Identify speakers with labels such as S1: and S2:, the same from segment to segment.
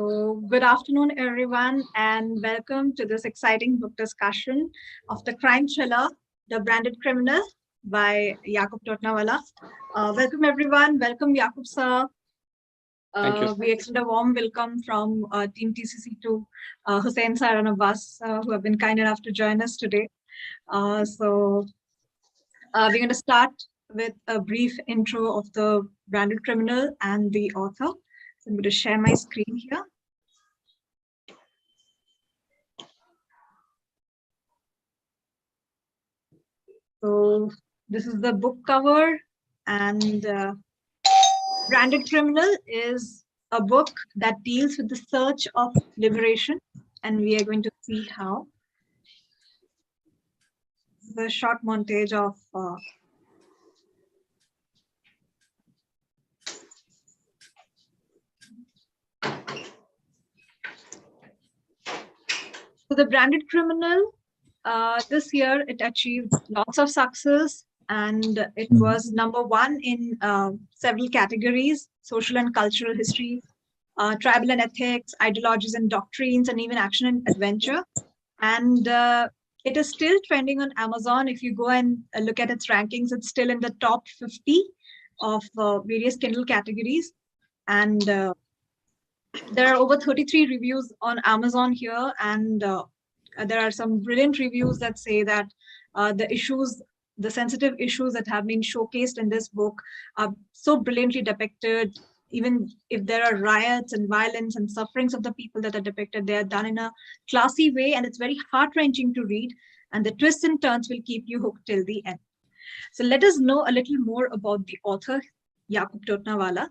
S1: So, good afternoon, everyone, and welcome to this exciting book discussion of the crime thriller, The Branded Criminal by Yakub Totanawala. Welcome, everyone. Welcome, Yakub sir.
S2: Thank you.
S1: We extend a warm welcome from Team TCC to Hussain sir and Abbas, who have been kind enough to join us today. We're going to start with a brief intro of the Branded Criminal and the author. So I'm going to share my screen here. So this is the book cover, and Branded Criminal is a book that deals with the search of liberation, and we are going to see how. The short montage of so the Branded Criminal, this year it achieved lots of success, and it was #1 in several categories: social and cultural history, tribal and ethics, ideologies and doctrines, and even action and adventure. And it is still trending on Amazon. If you go and look at its rankings, it's still in the top 50 of various Kindle categories. And there are over 33 reviews on Amazon here, and there are some brilliant reviews that say that the sensitive issues that have been showcased in this book are so brilliantly depicted. Even if there are riots and violence and sufferings of the people that are depicted, they are done in a classy way, and it's very heart-wrenching to read, and the twists and turns will keep you hooked till the end. So let us know a little more about the author, Yakub Totanawala.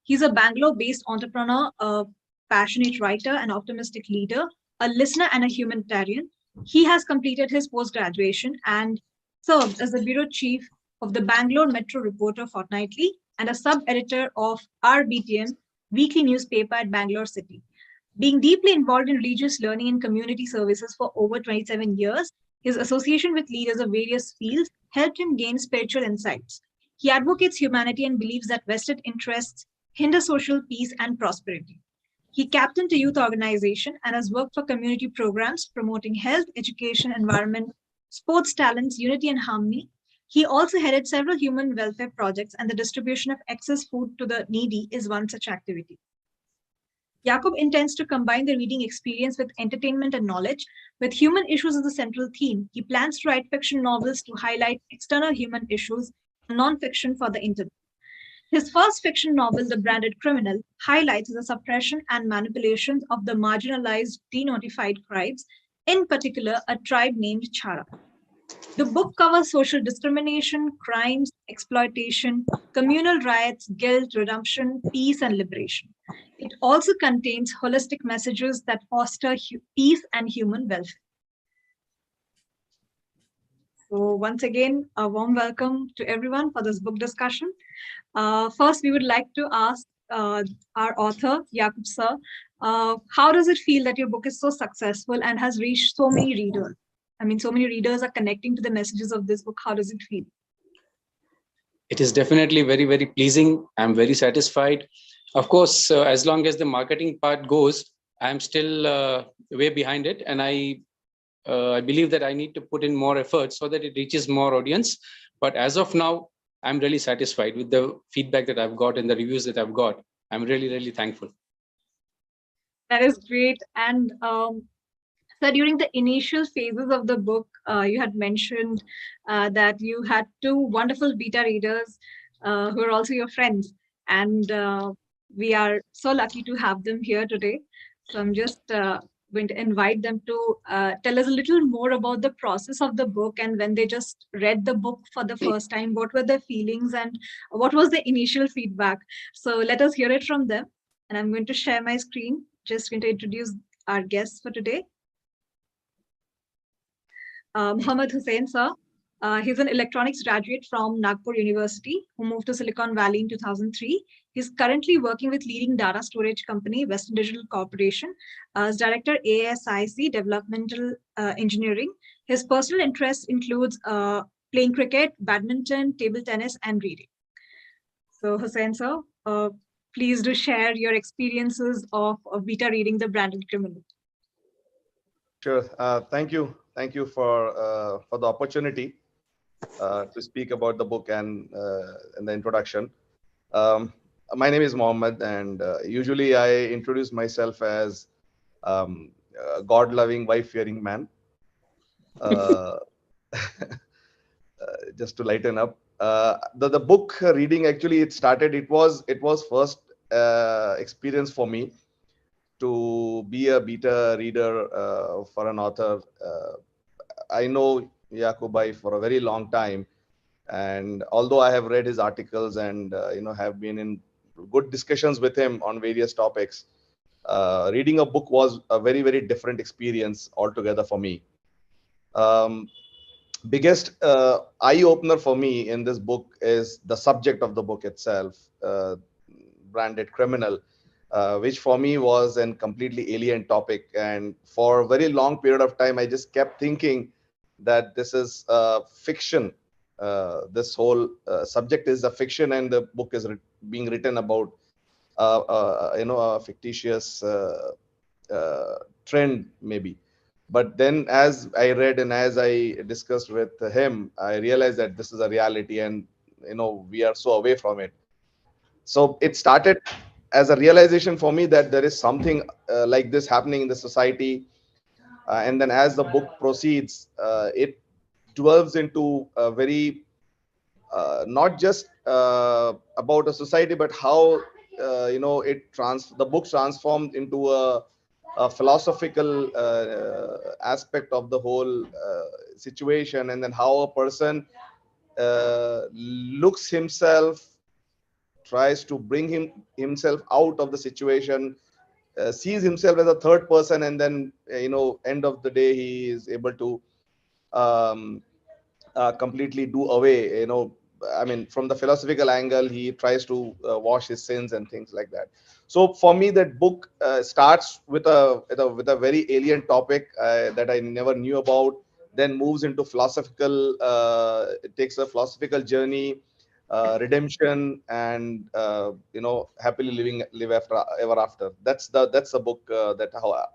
S1: He's a Bangalore-based entrepreneur, a passionate writer, an optimistic leader, a listener, and a humanitarian. He has completed his post-graduation and served as the bureau chief of the Bangalore Metro Reporter Fortnightly and a sub-editor of RBTM weekly newspaper at Bangalore City. Being deeply involved in religious learning and community services for over 27 years, his association with leaders of various fields helped him gain spiritual insights. He advocates humanity and believes that vested interests hinder social peace and prosperity. He captained a youth organization and has worked for community programs promoting health, education, environment, sports talents, unity, and harmony. He also headed several human welfare projects, and the distribution of excess food to the needy is one such activity. Yakub intends to combine the reading experience with entertainment and knowledge. With human issues as the central theme, he plans to write fiction novels to highlight external human issues and non-fiction for the internet. His first fiction novel, The Branded Criminal, highlights the suppression and manipulations of the marginalized, denotified tribes, in particular a tribe named Chara. The book covers social discrimination, crimes, exploitation, communal riots, guilt, redemption, peace, and liberation. It also contains holistic messages that foster peace and human welfare. So once again, a warm welcome to everyone for this book discussion. First, we would like to ask our author, Yakub sir, how does it feel that your book is so successful and has reached so many readers? I mean, so many readers are connecting to the messages of this book. How does it feel?
S2: It is definitely very, very pleasing. I'm very satisfied. Of course, as long as the marketing part goes, I'm still way behind it. And I believe that I need to put in more effort so that it reaches more audience. But as of now, I'm really satisfied with the feedback that I've got and the reviews that I've got. I'm really, really thankful.
S1: That is great. And so during the initial phases of the book, you had mentioned that you had two wonderful beta readers who are also your friends. And we are so lucky to have them here today. So I'm just going to invite them to tell us a little more about the process of the book, and when they just read the book for the first time, what were their feelings and what was the initial feedback. So let us hear it from them. And I'm going to share my screen. Just going to introduce our guests for today. Muhammad Hussain sir. He's an electronics graduate from Nagpur University who moved to Silicon Valley in 2003. He's currently working with leading data storage company, Western Digital Corporation, as Director ASIC Developmental Engineering. His personal interests includes playing cricket, badminton, table tennis, and reading. So Hussain sir, please do share your experiences of beta reading The Branded Criminal.
S3: Sure. Thank you for the opportunity to speak about the book and the introduction. Um, my name is Mohammed, and usually I introduce myself as a God-loving, wife-fearing man. Uh, just to lighten up, the book reading, actually, it started. It was first experience for me to be a beta reader for an author. I know Yakubai for a very long time, and although I have read his articles and have been in good discussions with him on various topics, reading a book was a very, very different experience altogether for me. Um, Biggest eye opener for me in this book is the subject of the book itself, Branded Criminal, which for me was a completely alien topic. And for a very long period of time, I just kept thinking that this is fiction. This whole subject is a fiction, and the book is being written about a fictitious uh, trend, maybe. But then, as I read and as I discussed with him, I realized that this is a reality, and we are so away from it. So it started as a realization for me that there is something like this happening in the society. And then as the book proceeds, it delves into a very not just about a society, but how the book transformed into a philosophical aspect of the whole situation, and then how a person looks himself, tries to bring himself out of the situation, sees himself as a third person, and then end of the day he is able to um, completely do away. I mean, from the philosophical angle, he tries to wash his sins and things like that. So for me, that book starts with a very alien topic that I never knew about, then moves into philosophical, it takes a philosophical journey, redemption, and happily live after ever after. That's the book, that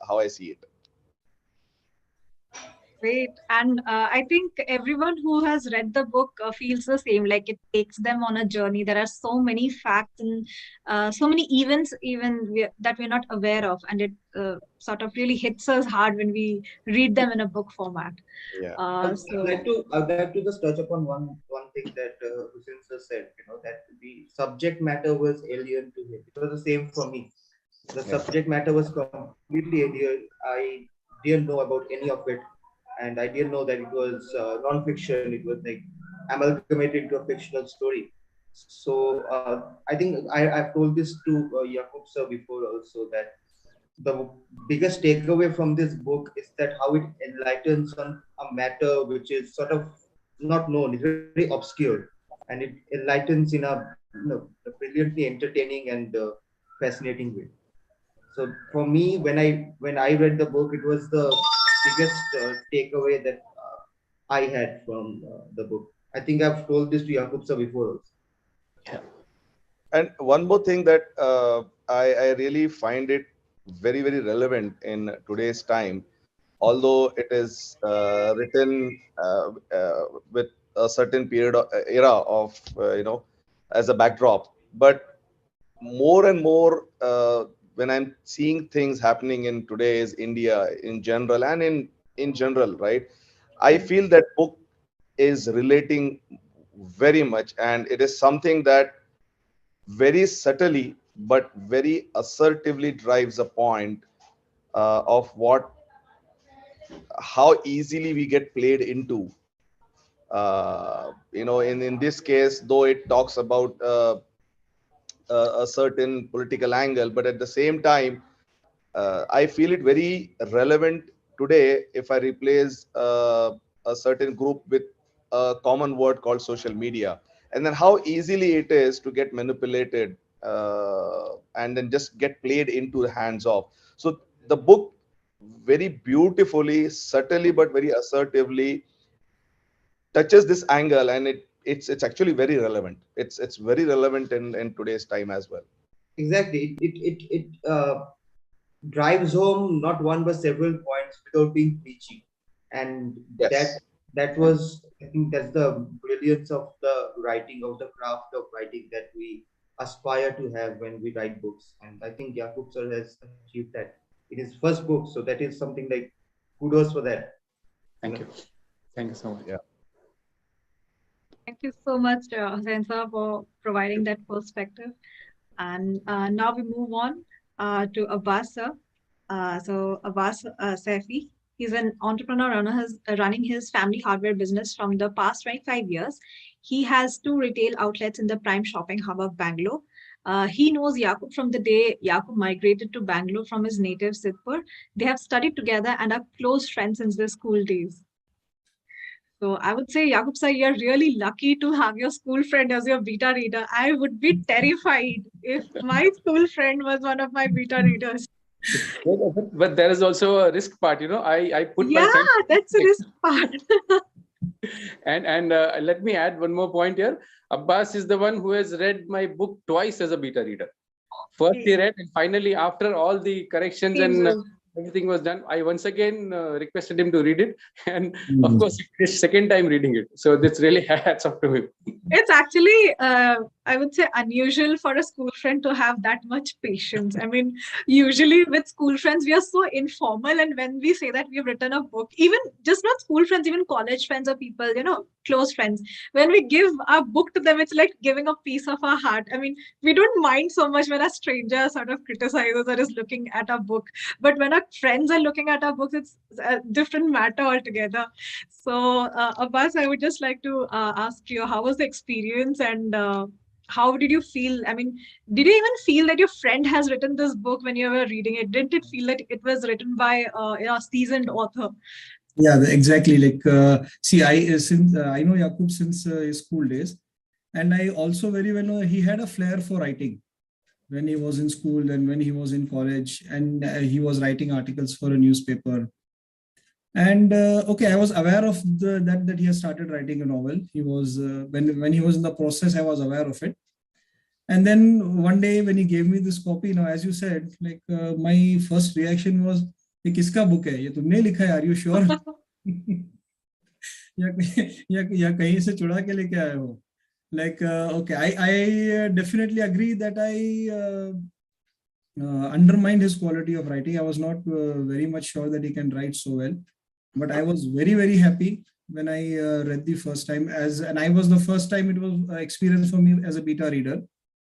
S3: how I see it.
S1: Great. And I think everyone who has read the book feels the same. Like it takes them on a journey. There are so many facts and so many events even that we're not aware of. And it sort of really hits us hard when we read them in a book format.
S3: Yeah.
S4: I'd like to just touch upon one thing that Hussein sir said. That the subject matter was alien to him. It was the same for me. The
S3: Yeah.
S4: subject matter was completely alien. I didn't know about any of it, and I didn't know that it was non-fiction. It was like amalgamated into a fictional story. So I think I've told this to Yakub sir before also, that the biggest takeaway from this book is that how it enlightens on a matter which is sort of not known, it's very obscure, and it enlightens in a brilliantly entertaining and fascinating way. So for me, when I read the book, it was the biggest takeaway that I had from the book. I think I've told this to Yakub sir before also.
S2: Yeah.
S3: And one more thing that I really find it very, very relevant in today's time, although it is written with a certain era of, as a backdrop. But more and more, when I'm seeing things happening in today's India in general, and in general, right, I feel that book is relating very much, and it is something that very subtly but very assertively drives a point of how easily we get played into. In this case, though it talks about a certain political angle, but at the same time, I feel it very relevant today if I replace a certain group with a common word called social media, and then how easily it is to get manipulated and then just get played into the hands of. So the book very beautifully, subtly, but very assertively touches this angle, and it's actually very relevant. It's very relevant in today's time as well.
S4: Exactly. It drives home not one but several points without being preachy, and
S3: Yes.
S4: that was, I think that's the brilliance of the writing, of the craft of writing that we aspire to have when we write books. And I think Yakub sir has achieved that in his first book. So that is something like kudos for that.
S2: Thank you. Thank you so much.
S3: Yeah.
S1: Thank you so much, Hussain sir, for providing that perspective. And now we move on to Abbas sir. So Abbas Saifi, he's an entrepreneur running his family hardware business from the past 25 years. He has two retail outlets in the prime shopping hub of Bangalore. He knows Yakub from the day Yakub migrated to Bangalore from his native Sidhpur. They have studied together and are close friends since their school days. So I would say, Yakub sir, you're really lucky to have your school friend as your beta reader. I would be terrified if my school friend was one of my beta readers.
S2: But there is also a risk part, I put my
S1: Yeah,
S2: friend.
S1: that's the risk part.
S2: And let me add one more point here. Abbas is the one who has read my book twice as a beta reader. First he read, and finally, after all the corrections and everything was done, I once again requested him to read it, and of course, he finished second time reading it. So this really hats off to him.
S1: It's actually, I would say, unusual for a school friend to have that much patience. I mean, usually with school friends, we are so informal. And when we say that we have written a book, even just not school friends, even college friends or people, close friends, when we give our book to them, it's like giving a piece of our heart. I mean, we don't mind so much when a stranger sort of criticizes or is looking at our book. But when our friends are looking at our books, it's a different matter altogether. So, Abbas, I would just like to ask you, how was the experience and how did you feel? I mean, did you even feel that your friend has written this book when you were reading it? Didn't it feel that it was written by a seasoned author?
S5: Yeah, exactly. Like, see, I know Yakub since his school days, and I also very well know he had a flair for writing when he was in school and when he was in college, and he was writing articles for a newspaper. And okay, I was aware of that he has started writing a novel. He was when he was in the process, I was aware of it. And then one day when he gave me this copy, as you said, like my first reaction was, "ये किसका book है? ये तुमने लिखा है? Are you sure?" या कहीं से चुरा के लेके आए हो? Like okay, I definitely agree that I undermined his quality of writing. I was not very much sure that he can write so well, but I was very, very happy when I read the first time, and I was the first time it was experience for me as a beta reader,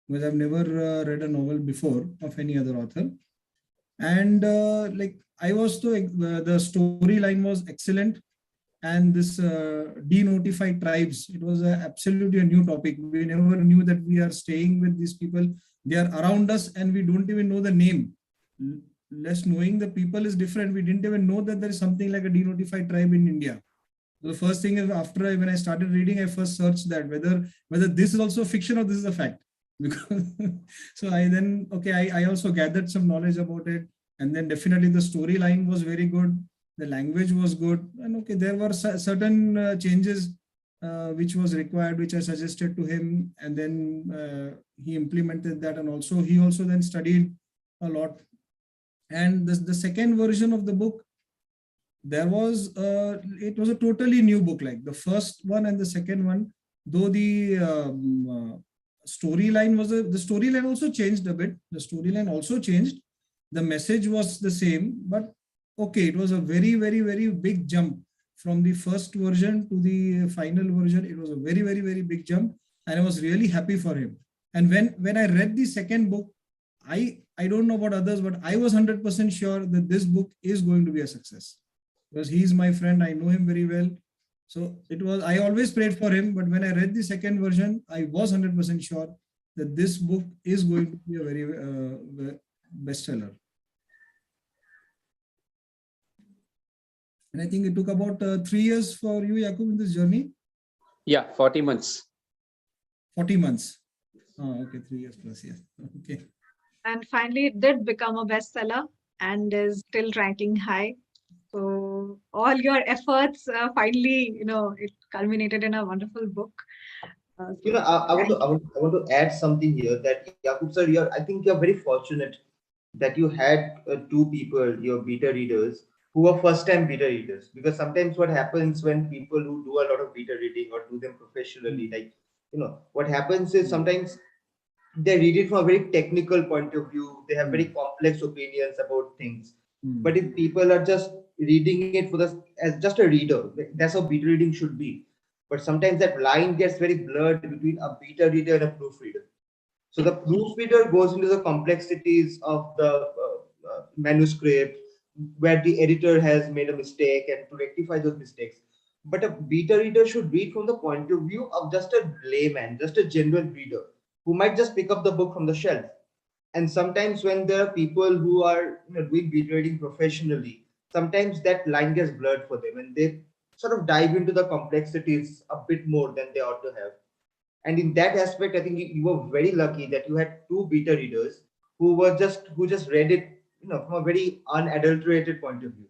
S5: because I've never read a novel before of any other author. And like I was the storyline was excellent, and this denotified tribes, it was absolutely a new topic. We never knew that we are staying with these people. They are around us and we don't even know the name. Less knowing the people is different. We didn't even know that there is something like a denotified tribe in India. The first thing is, after when I started reading, I first searched that whether this is also fiction or this is a fact. Because so I then, okay, I also gathered some knowledge about it. And then definitely the storyline was very good. The language was good. And okay, there were certain changes which was required, which I suggested to him. And then he implemented that. And also he also then studied a lot. And the second version of the book, there was it was a totally new book. Like the first one and the second one, though the storyline was the storyline also changed a bit. The storyline also changed. The message was the same, but okay, it was a very, very, very big jump from the first version to the final version. It was a very, very, very big jump, and I was really happy for him. And when I read the second book, I don't know about others, but I was 100% sure that this book is going to be a success, because he's my friend. I know him very well. So it was, I always prayed for him, but when I read the second version, I was 100% sure that this book is going to be a very bestseller. And I think it took about 3 years for you, Yakub, in this journey.
S2: Yeah, 40 months.
S5: 40 months. Oh, okay, 3 years plus, yes. Okay.
S1: And finally, it did become a bestseller and is still ranking high. So all your efforts finally, it culminated in a wonderful book.
S4: You know, I want to add something here that Yakub sir, I think you're very fortunate that you had two people, your beta readers, who were first-time beta readers. Because sometimes what happens when people who do a lot of beta reading or do them professionally, like, you know, what happens is sometimes they read it from a very technical point of view. They have very complex opinions about things. But if people are just reading it for as just a reader, that's how beta reading should be. But sometimes that line gets very blurred between a beta reader and a proofreader. So the proofreader goes into the complexities of the manuscript, where the editor has made a mistake and to rectify those mistakes. But a beta reader should read from the point of view of just a layman, just a general reader who might just pick up the book from the shelf. And sometimes when there are people who are, you know, doing beta reading professionally, sometimes that line gets blurred for them and they sort of dive into the complexities a bit more than they ought to have. And in that aspect, I think you were very lucky that you had two beta readers who just read it, you know, from a very unadulterated point of view.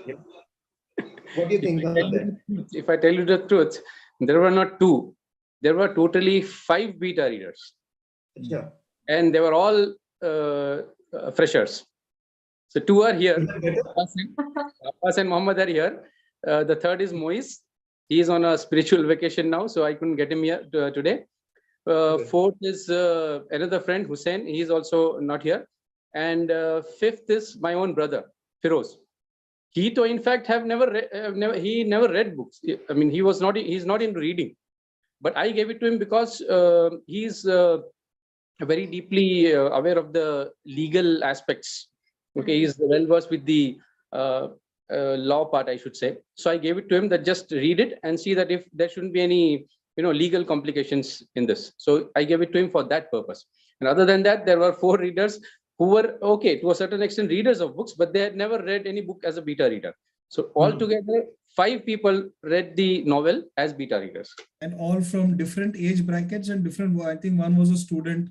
S4: You know? What do you think on that?
S2: If I tell you the truth, there were not two. There were totally 5 beta readers,
S4: Sure.
S2: and they were all freshers. So 2 are here. Abbas and Mohammed are here. The third is Moise. He is on a spiritual vacation now, so I couldn't get him here today. Fourth is another friend, Hussein. He is also not here. And fifth is my own brother, Firoz. He, too, in fact, have never read books. I mean, he's not into reading. But I gave it to him because he's very deeply aware of the legal aspects. Okay, he's well versed with the law part, I should say. So I gave it to him that just read it and see that if there shouldn't be any, you know, legal complications in this. So I gave it to him for that purpose. And other than that, there were 4 readers who were, okay, to a certain extent, readers of books, but they had never read any book as a beta reader. So altogether, 5 people read the novel as beta readers.
S5: And all from different age brackets and different, I think one was a student,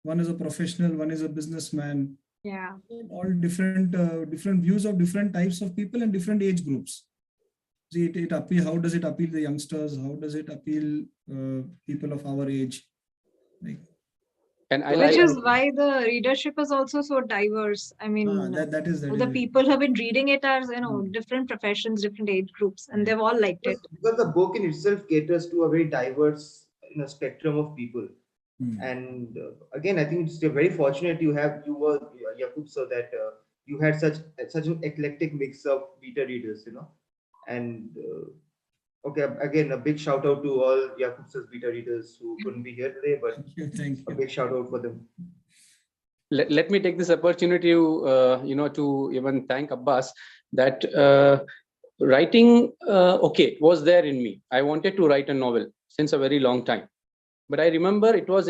S5: one is a professional, one is a businessman.
S1: Yeah.
S5: All different different views of different types of people and different age groups. See, it appeal. How does it appeal the youngsters? How does it appeal people of our age? Like,
S2: and
S1: which is why the readership is also so diverse. I mean,
S5: that is
S1: the people who have been reading it are, you know, different professions, different age groups, and they've all liked it.
S4: Because the book in itself caters to a very diverse, you know, spectrum of people. And again, I think it's very fortunate you were Yakub, so that you had such an eclectic mix of beta readers, you know. And okay, again, a big shout out to all Yakub's beta readers who couldn't be here today, but
S5: thank you.
S4: A big shout out for them.
S2: Let me take this opportunity to, you know, to even thank Abbas that writing, okay, was there in me. I wanted to write a novel since a very long time. But I remember it was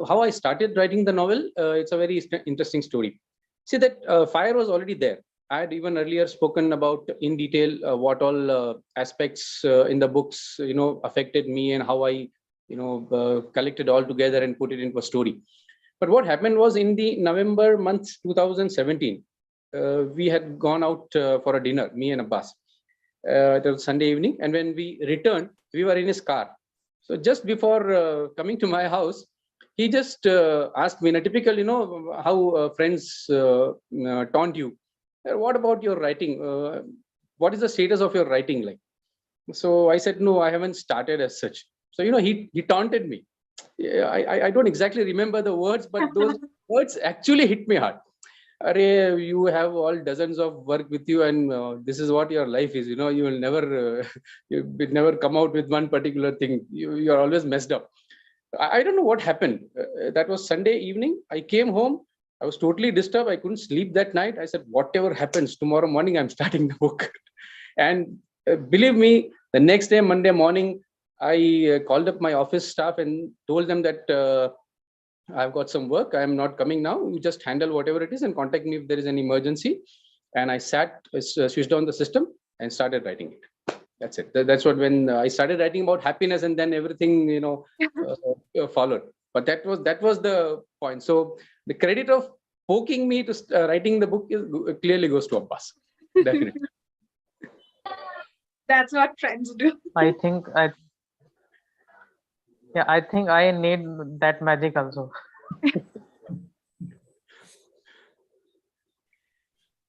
S2: how I started writing the novel. It's a very interesting story. See, that fire was already there. I had even earlier spoken about in detail what all aspects in the books, you know, affected me and how I, you know, collected all together and put it into a story. But what happened was in the November month 2017, we had gone out for a dinner, me and Abbas. It was Sunday evening, and when we returned, we were in his car. So just before coming to my house, he just asked me in a typical, you know, how friends taunt you. What about your writing? What is the status of your writing like? So I said, no, I haven't started as such. So, you know, he taunted me. I don't exactly remember the words, but those words actually hit me hard. Arey, you have all dozens of work with you, and this is what your life is. You know, you will never, you never come out with one particular thing. You are always messed up. I don't know what happened. That was Sunday evening. I came home. I was totally disturbed. I couldn't sleep that night. I said, whatever happens, tomorrow morning I'm starting the book. And believe me, the next day, Monday morning, I called up my office staff and told them that I've got some work. I'm not coming now. You just handle whatever it is and contact me if there is an emergency. And I switched on the system and started writing it. That's it. That's what, when I started writing about happiness, and then everything, you know, followed. But that was the point. So the credit of poking me to writing the book clearly goes to Abbas. Definitely.
S1: That's what friends do.
S6: I think Yeah, I think I need that magic also.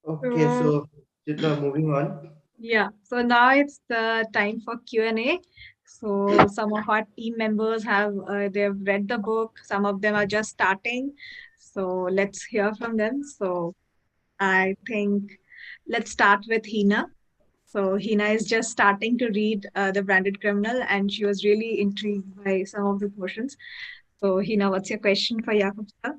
S4: Okay, so Chitra, moving on.
S1: Yeah, so now it's the time for Q&A. So some of our team members have they've read the book. Some of them are just starting. So let's hear from them. So I think let's start with Hina. So Hina is just starting to read The Branded Criminal, and she was really intrigued by some of the portions. So Hina, what's your question for Yakub sir?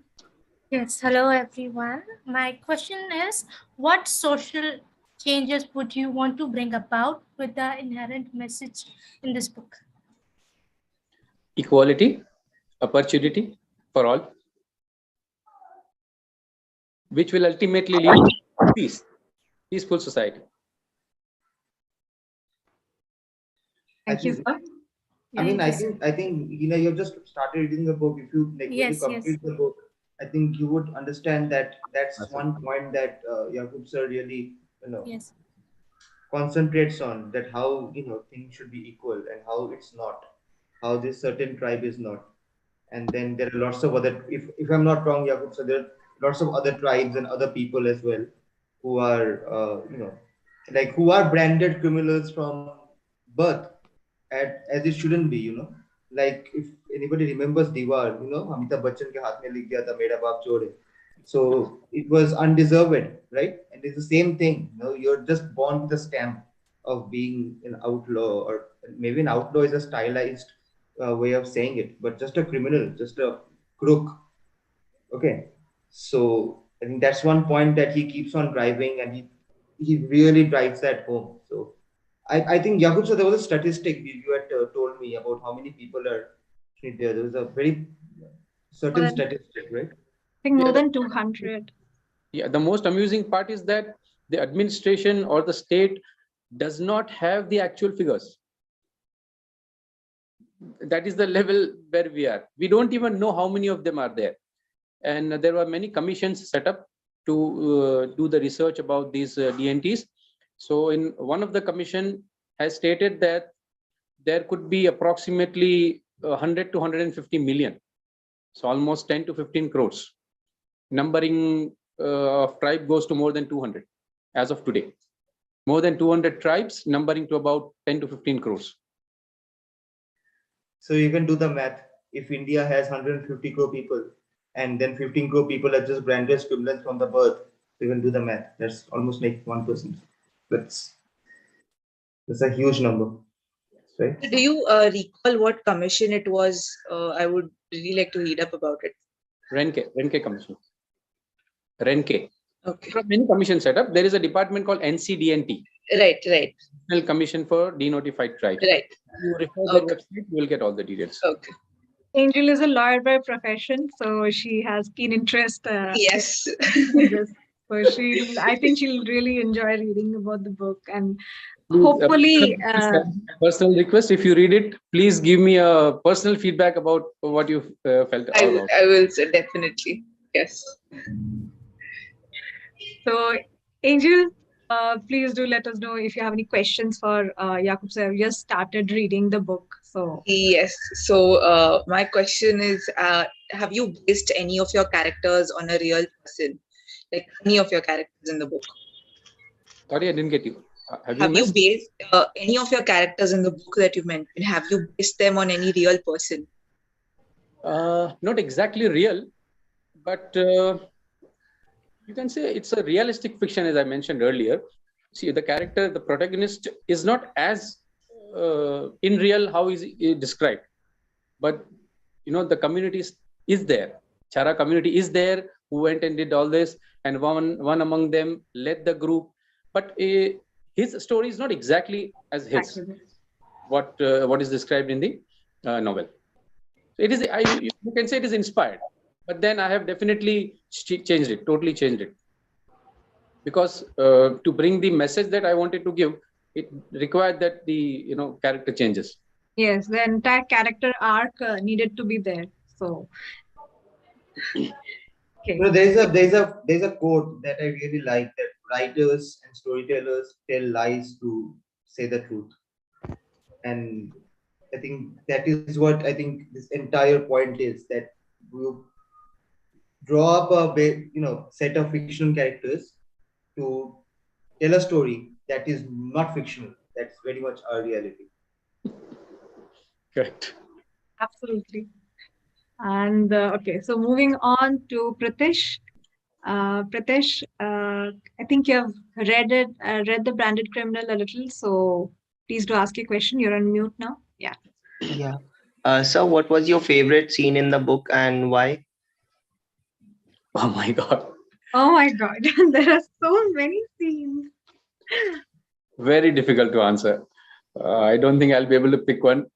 S7: Yes, hello everyone. My question is, what social changes would you want to bring about with the inherent message in this book?
S2: Equality, opportunity for all, which will ultimately lead to peace, peaceful society.
S1: Thank you,
S4: think-
S1: sir.
S4: I mean,
S7: Thank you,
S4: I think you've just started reading the book. If you like, when you
S7: Yes, yes.
S4: complete the book, I think you would understand that that's one point that Yakub sir really,
S7: Yes.
S4: concentrates on, that how things should be equal and how it's not, how this certain tribe is not. And then there are lots of other, if I'm not wrong, Yakub, so there are lots of other tribes and other people as well who are like who are branded criminals from birth, as it shouldn't be, like if anybody remembers Diwar, Amitabh Bachchan ke haath mein lik gaya tha mera baap chor hai. So it was undeserved, right? And it's the same thing, you're just born with the stamp of being an outlaw, or maybe an outlaw is a stylized way of saying it, but just a criminal, just a crook. Okay, so I think that's one point that he keeps on driving, and he really drives that home. So I think Yakub, so there was a statistic you had told me about how many people are there. There was a very certain
S1: Well,
S4: statistic, right?
S1: I think more
S2: Yeah,
S1: than 200.
S2: Yeah, the most amusing part is that the administration or the state does not have the actual figures. That is the level where we are. We don't even know how many of them are there. And there were many commissions set up to do the research about these DNTs. So in one of the commission has stated that there could be approximately 100 to 150 million. So almost 10 to 15 crores. Numbering of tribe goes to more than 200 as of today. More than 200 tribes, numbering to about 10 to 15 crores.
S4: So you can do the math. If India has 150 crore people, and then 15 crore people are just branded criminals from the birth, so you can do the math. That's almost like 1%. That's a huge number, right?
S8: Do you recall what commission it was? I would really like to read up about it.
S2: Renke Commission. Renke.
S8: Okay.
S2: From many commissions set up, there is a department called NCDNT.
S8: Right.
S2: National Commission for Denotified Tribes.
S8: Right.
S2: You refer their website, you will get all the details.
S8: Okay.
S1: Angel is a lawyer by profession, so she has keen interest
S8: Yes.
S1: in this. So I think she'll really enjoy reading about the book, and
S2: Please,
S1: hopefully,
S2: personal request, if you read it, please give me a personal feedback about what you felt about.
S8: I will say definitely. Yes.
S1: So Angel, please do let us know if you have any questions for Yakub sir. We just started reading the book, so
S8: Yes. So my question is, have you based any of your characters on a real person? Like any of your characters in the book?
S2: Sorry, I didn't get you.
S8: Have you based any of your characters in the book that you mentioned? Have you based them on any real person?
S2: Not exactly real, but you can say it's a realistic fiction, as I mentioned earlier. See, the character, the protagonist, is not as in real how is he described, but the community is there. Chara community is there who went and did all this, and one among them led the group. But his story is not exactly as his. What is described in the novel. So it is. You can say it is inspired, but then I have definitely changed it, totally changed it, because to bring the message that I wanted to give, it required that the character changes.
S1: yes, the entire character arc needed to be there. So, okay.
S4: There's a quote that I really like, that writers and storytellers tell lies to say the truth. And I think that is what I think this entire point is, that you draw up a set of fictional characters to tell a story that is not fictional. That's very much our reality.
S2: Correct.
S1: Absolutely. And okay, so moving on to Pratish. Pratish, I think you have read The Branded Criminal a little, so please do ask your question. You're on mute now. Yeah.
S9: Yeah. So what was your favorite scene in the book and why?
S2: Oh my God.
S1: Oh my God, there are so many scenes.
S2: Very difficult to answer. I don't think I'll be able to pick one.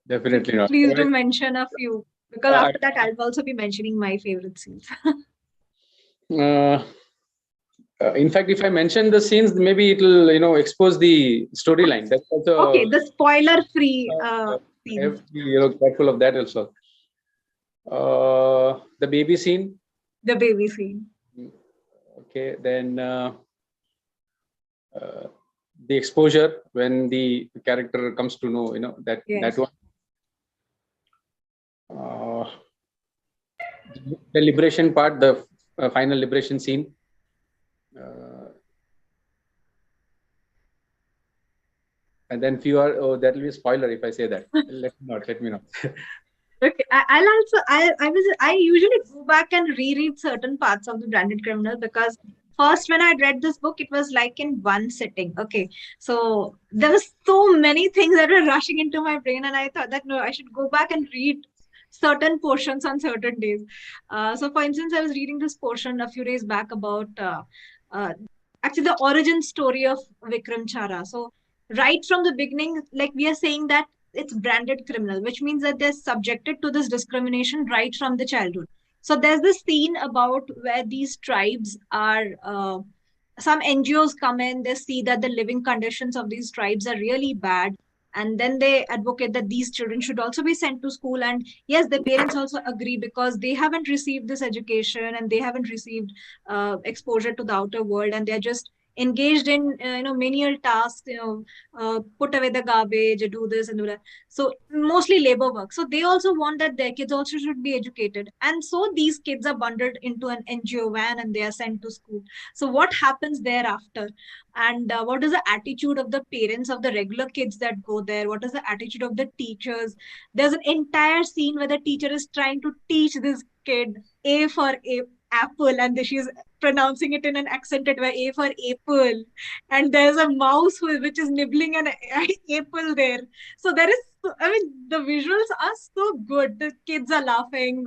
S2: Definitely not.
S1: Please do mention a few, because
S2: Uh,
S1: after that I'll also be mentioning my favorite scenes.
S2: In fact, if I mention the scenes, maybe it'll expose the storyline. That's also
S1: Okay, the spoiler-free
S2: I
S1: scenes.
S2: have to be careful of that also. The baby scene.
S1: The baby scene.
S2: Okay, then the exposure when the character comes to know, that
S1: Yes.
S2: that one. The liberation part, the final liberation scene. And then that will be a spoiler if I say that. Let me not.
S1: Okay, I usually go back and reread certain parts of The Branded Criminal, because first when I read this book, it was like in one sitting. Okay, so there was so many things that were rushing into my brain, and I thought that no, I should go back and read certain portions on certain days. So for instance, I was reading this portion a few days back about uh, actually the origin story of Vikram Chara. So right from the beginning, like we are saying that it's branded criminal, which means that they're subjected to this discrimination right from the childhood. So there's this scene about where these tribes are, some NGOs come in, they see that the living conditions of these tribes are really bad. And then they advocate that these children should also be sent to school. And yes, the parents also agree, because they haven't received this education and they haven't received exposure to the outer world, and they're just engaged in menial tasks, put away the garbage, do this and do that, so mostly labor work. So they also want that their kids also should be educated, and so these kids are bundled into an NGO van and they are sent to school. So what happens thereafter, and what is the attitude of the parents of the regular kids that go there, what is the attitude of the teachers? There's an entire scene where the teacher is trying to teach this kid A for apple, and she's pronouncing it in an accented way, A for apple, and there's a mouse which is nibbling an apple there. So there is, I mean, the visuals are so good. The kids are laughing,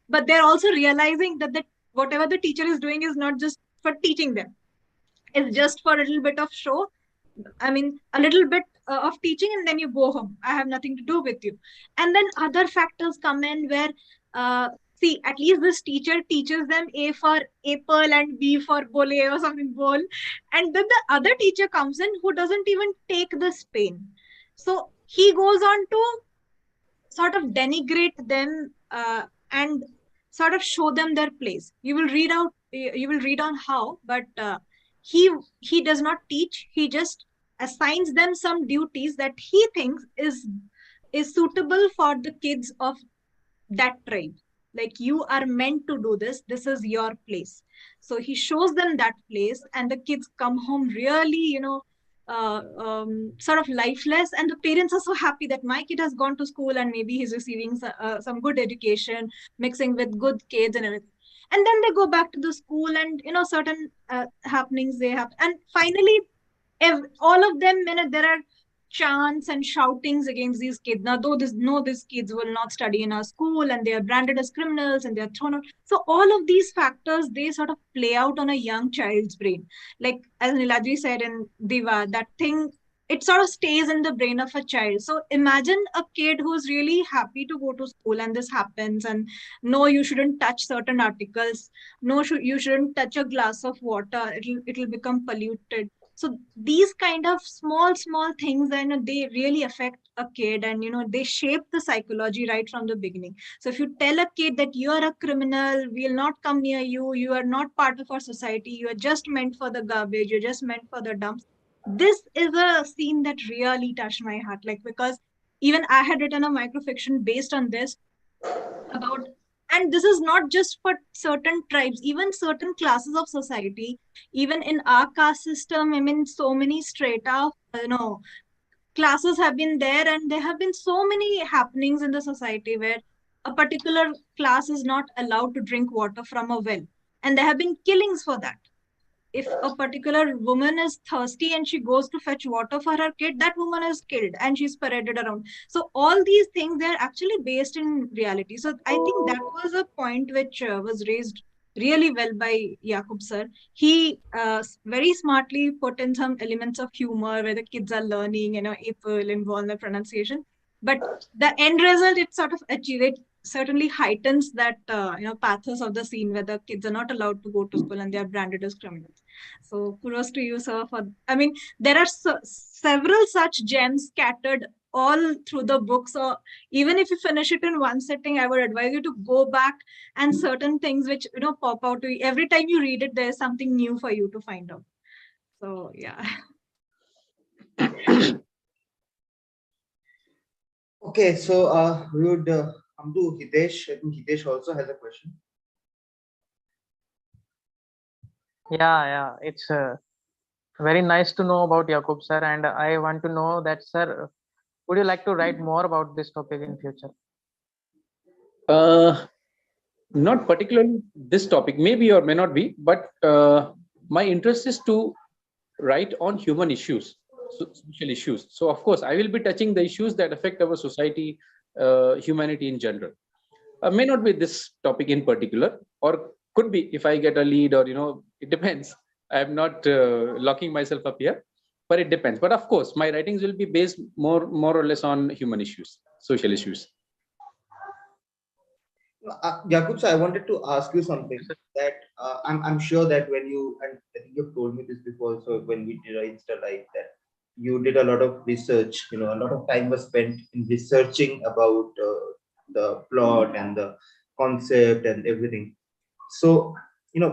S1: but they're also realizing that whatever the teacher is doing is not just for teaching them, it's just for a little bit of show. I mean, a little bit of teaching, and then you go home. I have nothing to do with you. And then other factors come in where, see, at least this teacher teaches them A for apple and B for bole or something, bowl. And then the other teacher comes in who doesn't even take this pain. So he goes on to sort of denigrate them and sort of show them their place. You will read on how, but he does not teach. He just assigns them some duties that he thinks is suitable for the kids of that tribe. Like, you are meant to do this. This is your place. So he shows them that place, and the kids come home really, sort of lifeless. And the parents are so happy that my kid has gone to school and maybe he's receiving some good education, mixing with good kids and everything. And then they go back to the school, and certain happenings they have, and finally, all of them, there are chants and shoutings against these kids. Now, though these kids will not study in our school, and they are branded as criminals, and they are thrown out. So all of these factors, they sort of play out on a young child's brain. Like as Niladri said in Diva, that thing, it sort of stays in the brain of a child. So imagine a kid who's really happy to go to school, and this happens, and no, you shouldn't touch certain articles. No, you shouldn't touch a glass of water. It'll become polluted. So these kind of small things, then they really affect a kid, and they shape the psychology right from the beginning. So if you tell a kid that you are a criminal, we'll not come near you, you are not part of our society, you are just meant for the garbage, you're just meant for the dumps. This is a scene that really touched my heart, like, because even I had written a microfiction based on this about, and this is not just for certain tribes, even certain classes of society, even in our caste system. I mean, so many strata, classes have been there, and there have been so many happenings in the society where a particular class is not allowed to drink water from a well, and there have been killings for that. If a particular woman is thirsty and she goes to fetch water for her kid, that woman is killed and she's paraded around. So all these things, they're actually based in reality. So I think that was a point which was raised really well by Yakub sir. He very smartly put in some elements of humor where the kids are learning, April and vowel pronunciation. But the end result, it sort of achieved it, certainly heightens that pathos of the scene where the kids are not allowed to go to school and they are branded as criminals. So kudos to you, sir. For there are several such gems scattered all through the book. So even if you finish it in one sitting, I would advise you to go back, and certain things which pop out to you every time you read it. There's something new for you to find out. So yeah.
S4: Okay, so we would come to Hitesh. I think Hitesh also has a question.
S6: Yeah. It's very nice to know about Yakub sir, and I want to know that, sir, would you like to write more about this topic in future?
S2: Not particularly this topic, maybe or may not be, but my interest is to write on human issues, social issues. So of course, I will be touching the issues that affect our society, humanity in general. May not be this topic in particular, or could be if I get a lead, or it depends. I'm not locking myself up here, but it depends. But of course, my writings will be based more or less on human issues, social issues.
S4: Yakub, so I wanted to ask you something that I'm sure that when you, and I think you've told me this before, so when we did our Insta Live, that you did a lot of research, a lot of time was spent in researching about the plot and the concept and everything. So,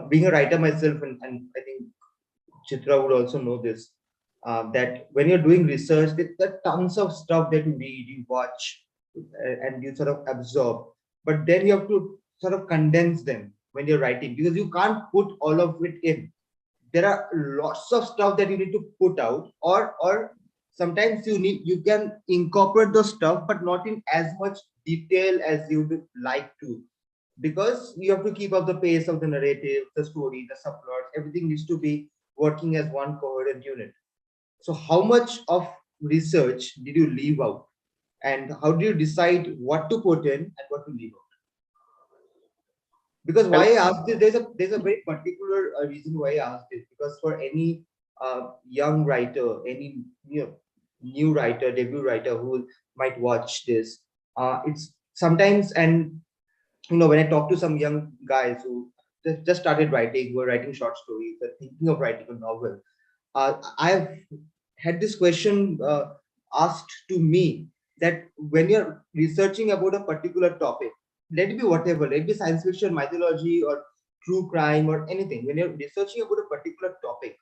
S4: being a writer myself, and I think Chitra would also know this, that when you're doing research, there are tons of stuff that you read, you watch, and you sort of absorb. But then you have to sort of condense them when you're writing, because you can't put all of it in. There are lots of stuff that you need to put out, or sometimes you can incorporate those stuff, but not in as much detail as you would like to, because you have to keep up the pace of the narrative, the story, the subplot. Everything needs to be working as one coherent unit. So how much of research did you leave out, and how do you decide what to put in and what to leave out? Because why I asked this, there's a very particular reason why I asked this, because for any young writer, any new writer, debut writer who might watch this, it's sometimes, and when I talk to some young guys who just started writing, who are writing short stories, they're thinking of writing a novel. I've had this question asked to me, that when you're researching about a particular topic, let it be whatever, let it be science fiction, mythology, or true crime, or anything. When you're researching about a particular topic,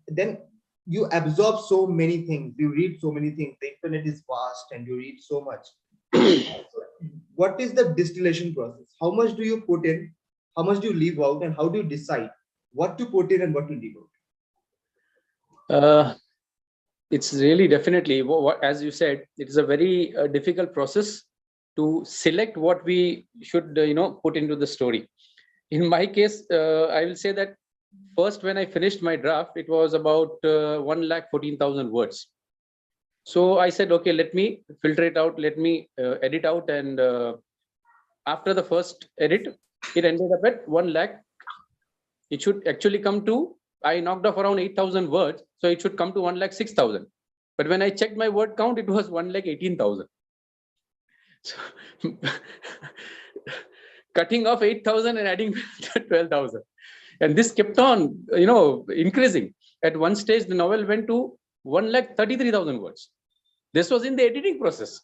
S4: then you absorb so many things, you read so many things. The internet is vast, and you read so much. What is the distillation process? How much do you put in? How much do you leave out? And how do you decide what to put in and what to leave out?
S2: It's really definitely, as you said, it is a very difficult process to select what we should put into the story. In my case, I will say that first, when I finished my draft, it was about 1,14,000 words. So I said, okay, let me filter it out, let me edit out, and after the first edit, it ended up at 1 lakh. It should actually come to, I knocked off around 8,000 words, so it should come to 1,06,000. But when I checked my word count, it was 1,18,000. So cutting off 8,000 and adding 12,000, and this kept on, increasing. At one stage, the novel went to 1,33,000 words. This was in the editing process.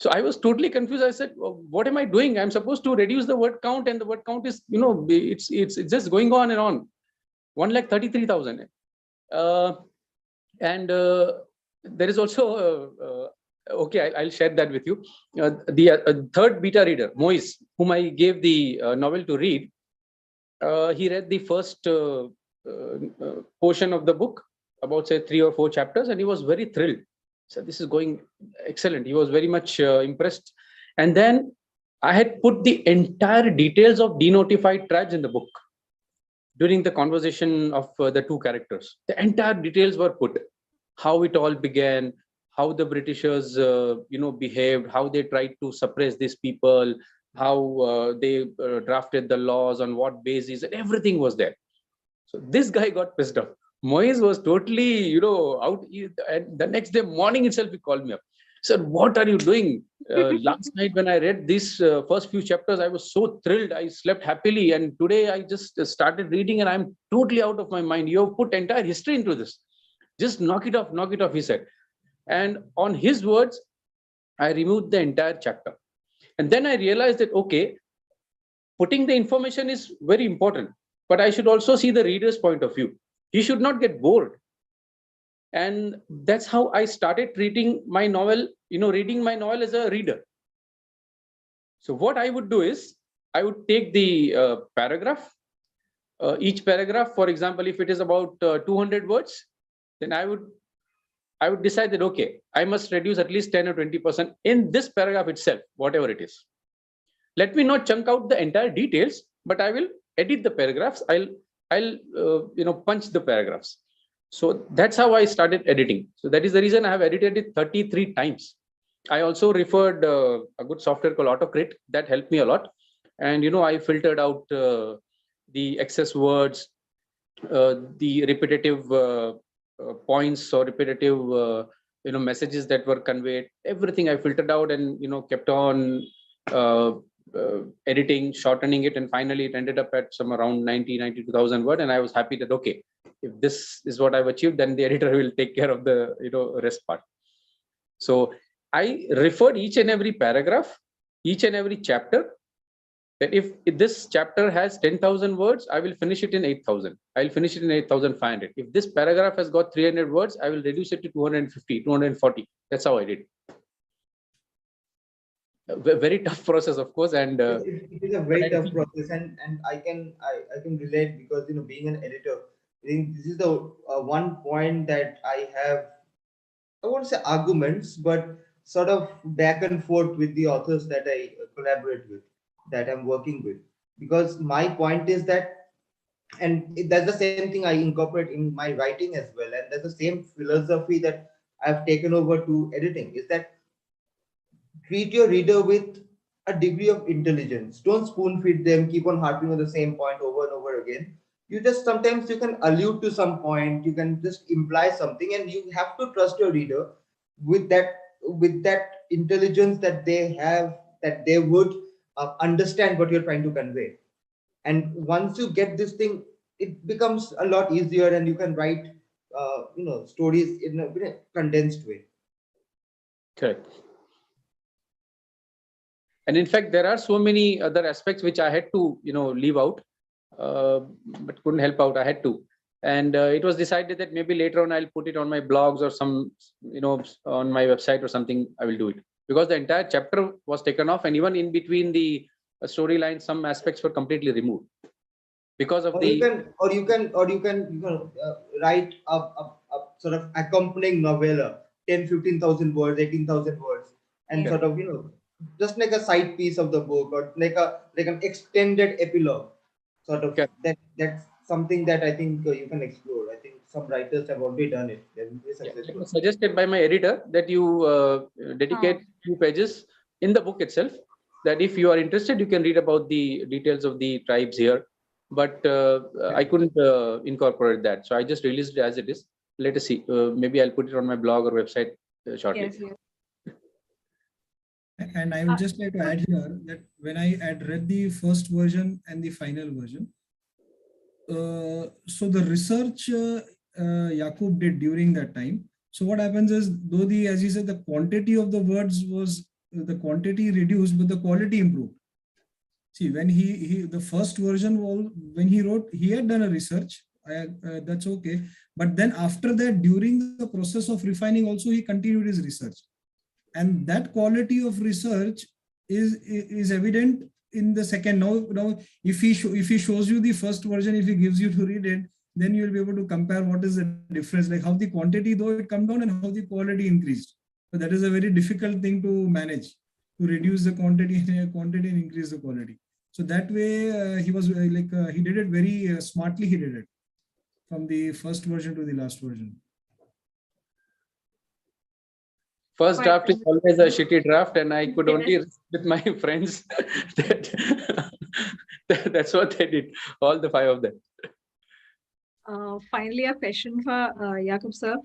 S2: So I was totally confused. I said, well, what am I doing? I'm supposed to reduce the word count, and the word count is, it's just going on and on. 1,33,000. And there is also Okay, I'll share that with you. The third beta reader, Moise, whom I gave the novel to read, he read the first portion of the book, about say 3 or 4 chapters, and he was very thrilled. So this is going excellent. He was very much impressed. And then I had put the entire details of denotified tribes in the book during the conversation of the two characters. The entire details were put, how it all began, how the Britishers, behaved, how they tried to suppress these people, how they drafted the laws, on what basis, and everything was there. So this guy got pissed off. Moise was totally, out. And the next day morning itself, he called me up. Said, "What are you doing? Last night when I read these first few chapters, I was so thrilled. I slept happily, and today I just started reading, and I'm totally out of my mind. You have put entire history into this. Just knock it off, knock it off," he said. And on his words, I removed the entire chapter. And then I realized that, okay, putting the information is very important, but I should also see the reader's point of view. He should not get bored. And that's how I started treating my novel, reading my novel as a reader. So what I would do is, I would take the paragraph, each paragraph, for example, if it is about 200 words, then I would decide that, okay, I must reduce at least 10 or 20% in this paragraph itself, whatever it is. Let me not chunk out the entire details, but I will edit the paragraphs. I'll punch the paragraphs. So that's how I started editing. So that is the reason I have edited it 33 times. I also referred a good software called Autocrit that helped me a lot. And, I filtered out the excess words, the repetitive points or repetitive, messages that were conveyed. Everything I filtered out and, kept on editing, shortening it, and finally it ended up at some around 92,000 words. And I was happy that, okay, if this is what I've achieved, then the editor will take care of the rest part. So I referred each and every paragraph, each and every chapter, that if this chapter has 10,000 words, I will finish it in 8,000. I'll finish it in 8,500. If this paragraph has got 300 words, I will reduce it to 250, 240. That's how I did. Very tough process, of course, and
S4: it is a very tough process, and I can relate, because being an editor, I think this is the one point that I have, I won't say arguments, but sort of back and forth with the authors that I collaborate with, that I'm working with, because my point is that, and that's the same thing I incorporate in my writing as well, and that's the same philosophy that I've taken over to editing, is that treat your reader with a degree of intelligence. Don't spoon feed them, keep on harping on the same point over and over again. You just, sometimes you can allude to some point, you can just imply something, and you have to trust your reader with that intelligence that they have, that they would understand what you're trying to convey. And once you get this thing, it becomes a lot easier, and you can write stories in a condensed way.
S2: Correct. And in fact, there are so many other aspects which I had to, leave out, but couldn't help out. I had to. And it was decided that maybe later on I'll put it on my blogs or some, on my website or something. I will do it, because the entire chapter was taken off, and even in between the storyline, some aspects were completely removed because of
S4: you can write a sort of accompanying novella, 10,000-15,000 words, 18,000 words, and sort of just like a side piece of the book, or like an extended epilogue, sort of. That's something that I think you can explore. I think some writers have already done it.
S2: It was suggested by my editor that you dedicate few pages in the book itself, that if you are interested, you can read about the details of the tribes here. But I couldn't incorporate that, so I just released it as it is. Let us see. Maybe I'll put it on my blog or website shortly.
S1: Yes, yes.
S5: And I would just like to add here that when I had read the first version and the final version, so the research Yakub did during that time. So what happens is, though as you said, the quantity of the words was, the quantity reduced, but the quality improved. See, when the first version, when he wrote, he had done a research. That's okay. But then after that, during the process of refining also, he continued his research. And that quality of research is evident in the second. Now if he shows you the first version, if he gives you to read it, then you'll be able to compare what is the difference, like how the quantity though it come down and how the quality increased. So that is a very difficult thing to manage, to reduce the quantity and increase the quality. So that way he was he did it very smartly. He did it from the first version to the last version.
S2: First draft is always a shitty draft, and I could only with my friends that's what they did, all the 5 of them.
S1: Finally, a question for Yakub sir.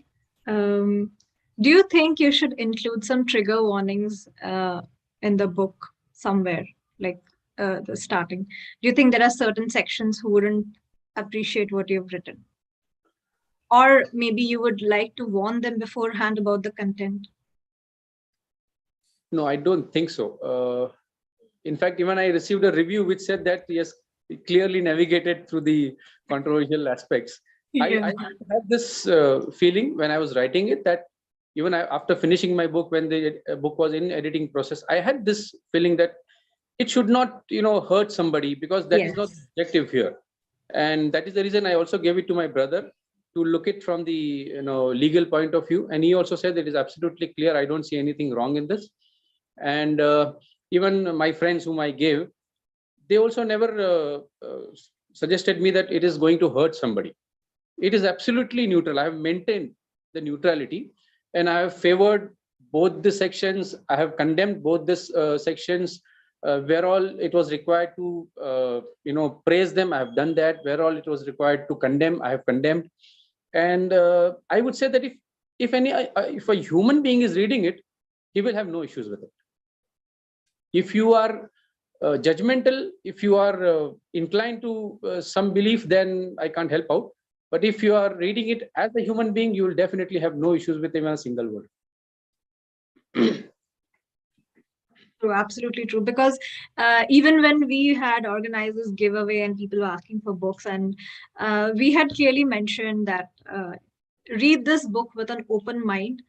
S1: Do you think you should include some trigger warnings in the book somewhere, like the starting? Do you think there are certain sections who wouldn't appreciate what you've written? Or maybe you would like to warn them beforehand about the content?
S2: No, I don't think so. In fact, even I received a review which said that, yes, it clearly navigated through the controversial aspects. Yeah. I had this feeling when I was writing it, that even after finishing my book, when the book was in editing process, I had this feeling that it should not, hurt somebody, because that is not the objective here. And that is the reason I also gave it to my brother to look it from the legal point of view. And he also said it is absolutely clear. I don't see anything wrong in this. And even my friends whom I gave, they also never suggested me that it is going to hurt somebody. It is absolutely neutral. I have maintained the neutrality, and I have favored both the sections. I have condemned both these sections. Where all it was required to praise them, I have done that. Where all it was required to condemn, I have condemned. And I would say that if a human being is reading it, he will have no issues with it. If you are judgmental, if you are inclined to some belief, then I can't help out. But if you are reading it as a human being, you will definitely have no issues with even a single word.
S1: True, absolutely true. Because even when we had organized this giveaway and people were asking for books, and we had clearly mentioned that read this book with an open mind.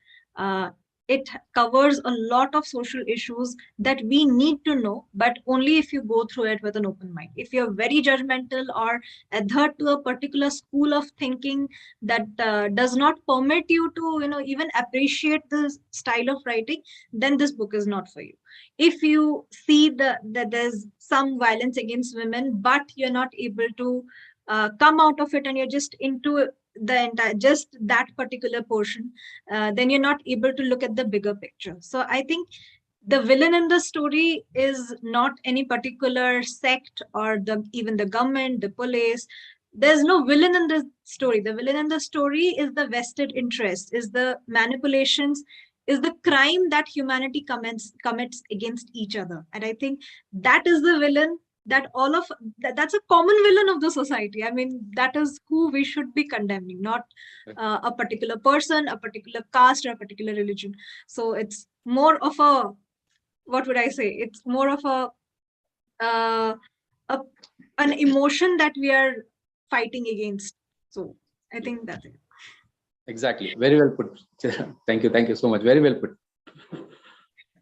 S1: It covers a lot of social issues that we need to know, but only if you go through it with an open mind. If you're very judgmental or adhere to a particular school of thinking that does not permit you to, even appreciate the style of writing, then this book is not for you. If you see that there's some violence against women, but you're not able to come out of it and you're just into the entire just that particular portion, then you're not able to look at the bigger picture. So I think the villain in the story is not any particular sect or even the government, the police. There's no villain in the story. The villain in the story is the vested interest, is the manipulations, is the crime that humanity commits against each other. And I think that is the villain, that that's a common villain of the society. I mean, that is who we should be condemning, not a particular person, a particular caste, or a particular religion. So it's more of a, what would I say? It's more of an emotion that we are fighting against. So I think that's it.
S2: Exactly. Very well put. Thank you. Thank you so much. Very well put.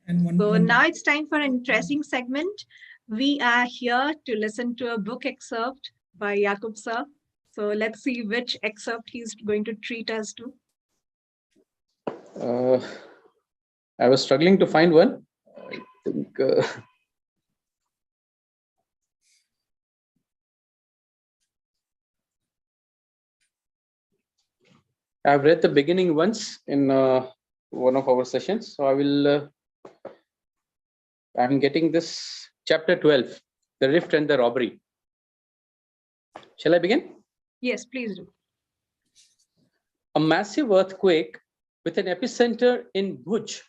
S5: And
S1: so now it's time for an interesting segment. We are here to listen to a book excerpt by Yakub sir. So let's see which excerpt he's going to treat us to.
S2: I was struggling to find one. I think I've read the beginning once in one of our sessions. So I will, I'm getting this chapter 12, The Rift and the Robbery. Shall I begin?
S1: Yes, please do.
S2: A massive earthquake with an epicenter in Bhuj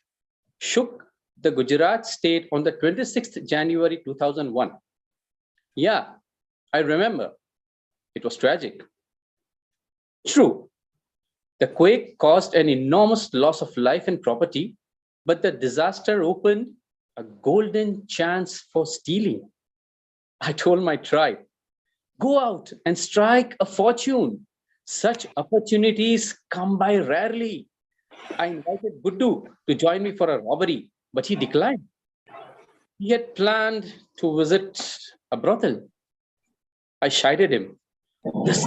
S2: shook the Gujarat state on the 26th January 2001. Yeah, I remember. It was tragic. True. The quake caused an enormous loss of life and property, but the disaster opened a golden chance for stealing. I told my tribe, go out and strike a fortune. Such opportunities come by rarely. I invited Guddu to join me for a robbery, but he declined. He had planned to visit a brothel. I chided him. This,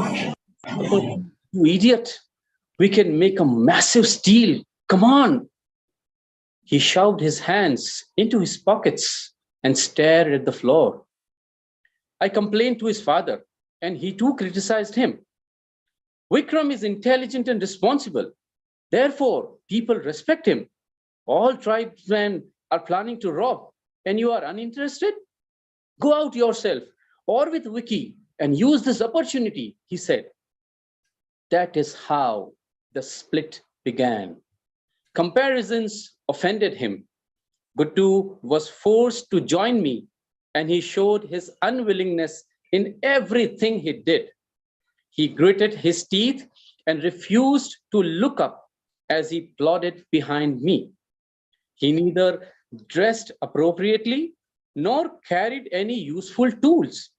S2: you idiot. We can make a massive steal. Come on. He shoved his hands into his pockets and stared at the floor. I complained to his father, and he too criticized him. Vikram is intelligent and responsible. Therefore, people respect him. All tribesmen are planning to rob, and you are uninterested? Go out yourself or with Vicky and use this opportunity, he said. That is how the split began. Comparisons offended him. Guttu was forced to join me, and he showed his unwillingness in everything he did. He gritted his teeth and refused to look up as he plodded behind me. He neither dressed appropriately nor carried any useful tools.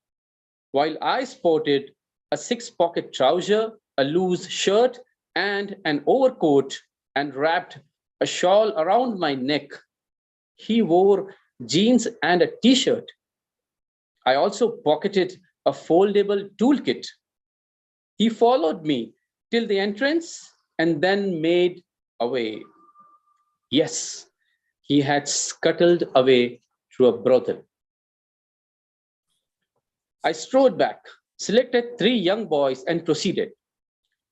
S2: While I sported a six-pocket trouser, a loose shirt, and an overcoat, and wrapped a shawl around my neck, he wore jeans and a t-shirt. I also pocketed a foldable toolkit. He followed me till the entrance and then made away. Yes, he had scuttled away through a brothel. I strode back, selected 3 young boys, and proceeded.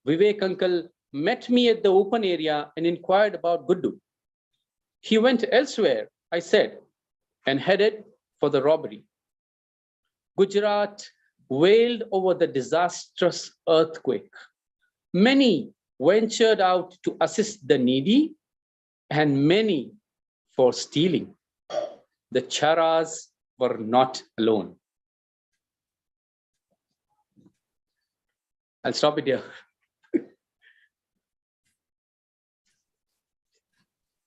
S2: Vivek uncle met me at the open area and inquired about Guddu. He went elsewhere, I said, and headed for the robbery. Gujarat wailed over the disastrous earthquake. Many ventured out to assist the needy, and many for stealing. The charas were not alone. I'll stop it here.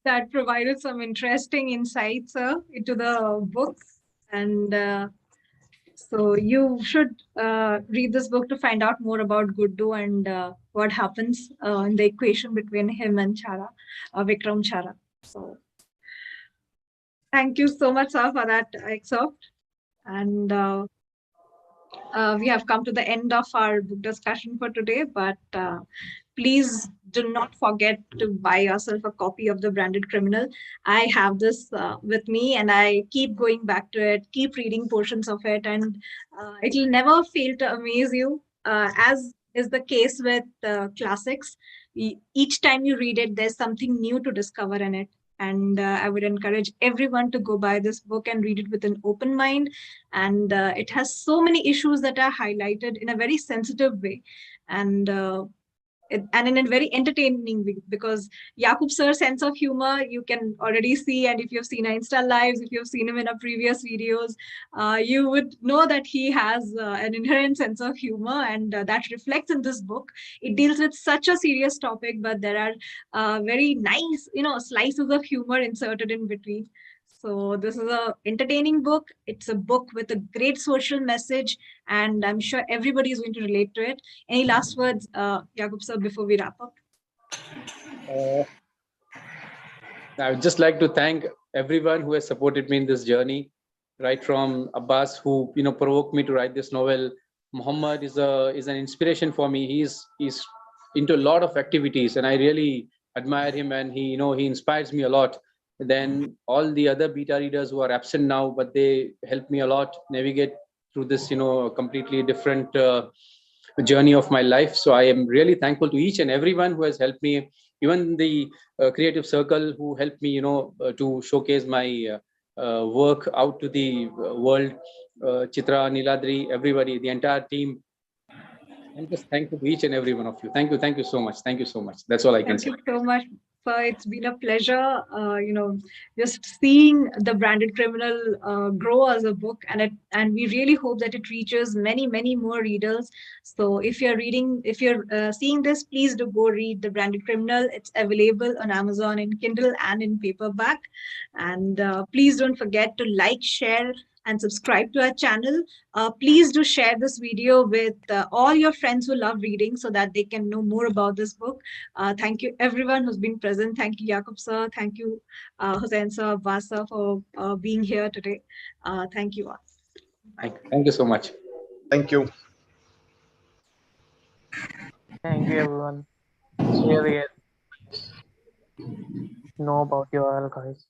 S1: That provided some interesting insights into the book. And so you should read this book to find out more about Guddu and what happens in the equation between him and Chara, Vikram Chara. So thank you so much, sir, for that excerpt. And we have come to the end of our book discussion for today, but please do not forget to buy yourself a copy of The Branded Criminal. I have this with me and I keep going back to it, keep reading portions of it, and it will never fail to amaze you. As is the case with classics, each time you read it, there's something new to discover in it. And I would encourage everyone to go buy this book and read it with an open mind. And it has so many issues that are highlighted in a very sensitive way. And in a very entertaining way, because Yakub sir's sense of humor, you can already see, and if you've seen our Insta lives, if you've seen him in our previous videos, you would know that he has an inherent sense of humor, and that reflects in this book. It deals with such a serious topic, but there are very nice, slices of humor inserted in between. So this is a entertaining book. It's a book with a great social message, and I'm sure everybody is going to relate to it. Any last words, Yakub sir, before we wrap up?
S2: I would just like to thank everyone who has supported me in this journey, right from Abbas, who provoked me to write this novel. Muhammad is an inspiration for me. He's into a lot of activities, and I really admire him, and he inspires me a lot. Then all the other beta readers who are absent now, but they help me a lot navigate through this completely different journey of my life. So I am really thankful to each and everyone who has helped me, even the creative circle who helped me to showcase my work out to the world. Chitra, Niladri, everybody, the entire team. I'm just thankful to each and every one of you. Thank you so much. Thank you so much. That's all I can say.
S1: Thank you so much, sir. It's been a pleasure, just seeing The Branded Criminal grow as a book, and we really hope that it reaches many, many more readers. So if you're seeing this, please do go read The Branded Criminal. It's available on Amazon in Kindle and in paperback. And please don't forget to like, share, and subscribe to our channel. Please do share this video with all your friends who love reading so that they can know more about this book. Thank you everyone who's been present. Thank you, Yakub sir. Thank you, Hussain sir, Abbas sir, for being here today. Thank you all.
S2: Thank you so much.
S3: Thank you.
S6: Thank you, everyone. It's really know about you all, guys.